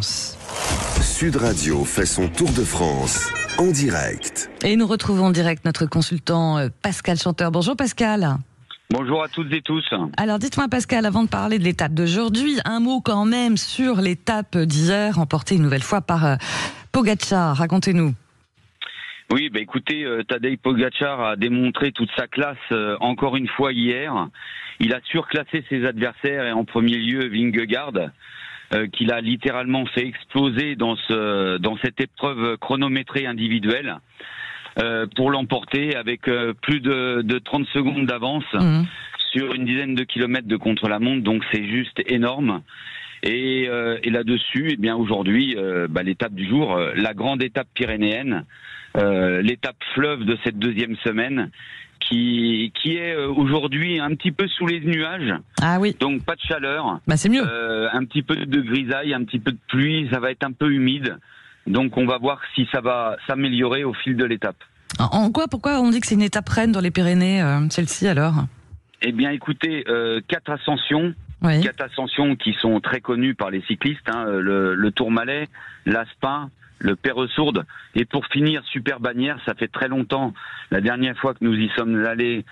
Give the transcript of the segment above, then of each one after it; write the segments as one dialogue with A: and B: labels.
A: France.
B: Sud Radio fait son tour de France en direct.
A: Et nous retrouvons en direct notre consultant Pascal Chanteur. Bonjour Pascal.
C: Bonjour à toutes et tous.
A: Alors dites-moi Pascal, avant de parler de l'étape d'aujourd'hui, un mot quand même sur l'étape d'hier, remportée une nouvelle fois par Pogačar. Racontez-nous.
C: Oui, écoutez, Tadej Pogačar a démontré toute sa classe encore une fois hier. Il a surclassé ses adversaires et en premier lieu Vingegaard, qu'il a littéralement fait exploser dans cette épreuve chronométrée individuelle pour l'emporter avec plus de 30 secondes d'avance sur une dizaine de kilomètres de contre-la-montre. Donc c'est juste énorme. Et là-dessus, eh bien aujourd'hui, l'étape du jour, la grande étape pyrénéenne, l'étape fleuve de cette deuxième semaine, qui est aujourd'hui un petit peu sous les nuages.
A: Ah oui.
C: Donc pas de chaleur.
A: C'est mieux.
C: Un petit peu de grisaille, un petit peu de pluie, ça va être un peu humide. Donc on va voir si ça va s'améliorer au fil de l'étape.
A: Pourquoi on dit que c'est une étape reine dans les Pyrénées, celle-ci alors ?
C: Eh bien écoutez, 4 ascensions.
A: Oui.
C: 4 ascensions qui sont très connues par les cyclistes, le Tourmalet, l'Aspin, le Perresourde, et pour finir, Super Bagnères. Ça fait très longtemps. La dernière fois que nous y sommes allés,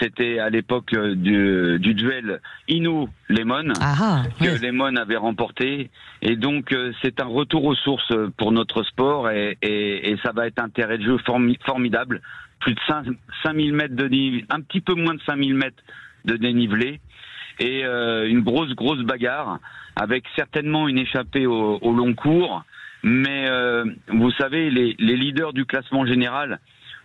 C: c'était à l'époque du duel Hinault-Lemon, que Lemon avait remporté. Et donc, c'est un retour aux sources pour notre sport, et ça va être un terrain de jeu formidable. Plus de 5000 mètres de dénivelé, un petit peu moins de 5000 mètres de dénivelé, et une grosse bagarre, avec certainement une échappée au long cours. Mais vous savez, les leaders du classement général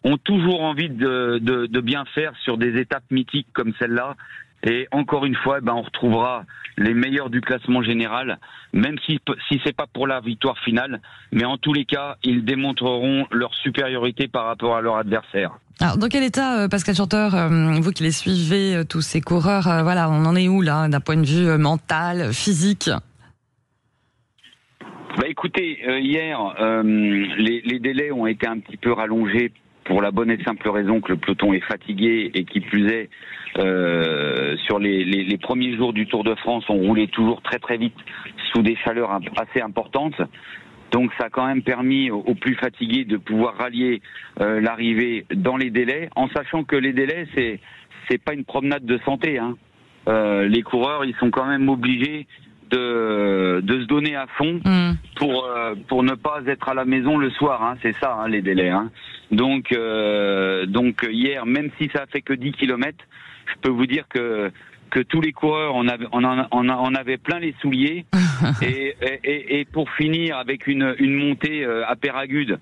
C: ont toujours envie de bien faire sur des étapes mythiques comme celle-là. Et encore une fois, on retrouvera les meilleurs du classement général, même si c'est pas pour la victoire finale, mais en tous les cas, ils démontreront leur supériorité par rapport à leur adversaire.
A: Alors, dans quel état, Pascal Chanteur, vous qui les suivez, tous ces coureurs, on en est où là, d'un point de vue mental, physique ?
C: Écoutez, hier, les délais ont été un petit peu rallongés pour la bonne et simple raison que le peloton est fatigué, et qui plus est, sur les premiers jours du Tour de France, on roulait toujours très très vite sous des chaleurs assez importantes. Donc ça a quand même permis aux plus fatigués de pouvoir rallier l'arrivée dans les délais, en sachant que les délais, c'est pas une promenade de santé. Les coureurs, ils sont quand même obligés de se donner à fond pour ne pas être à la maison le soir, c'est ça, les délais. Donc hier, même si ça a fait que 10 kilomètres, je peux vous dire que tous les coureurs on avait plein les souliers et pour finir avec une montée à Péragude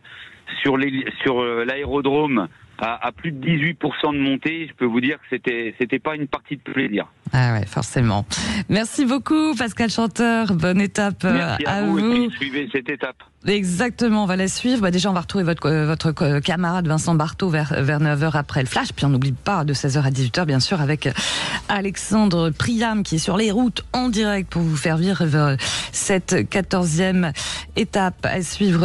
C: sur l'aérodrome à plus de 18% de montée, je peux vous dire que c'était pas une partie de plaisir.
A: Ah ouais, forcément. Merci beaucoup Pascal Chanteur, bonne étape.
C: Merci à vous.
A: vous.
C: Et puis suivez cette étape.
A: Exactement, on va la suivre. Déjà, on va retrouver votre camarade Vincent Barthaud vers 9h après le flash. Puis on n'oublie pas de 16h à 18h, bien sûr, avec Alexandre Priam qui est sur les routes en direct pour vous faire vivre cette 14e étape à suivre.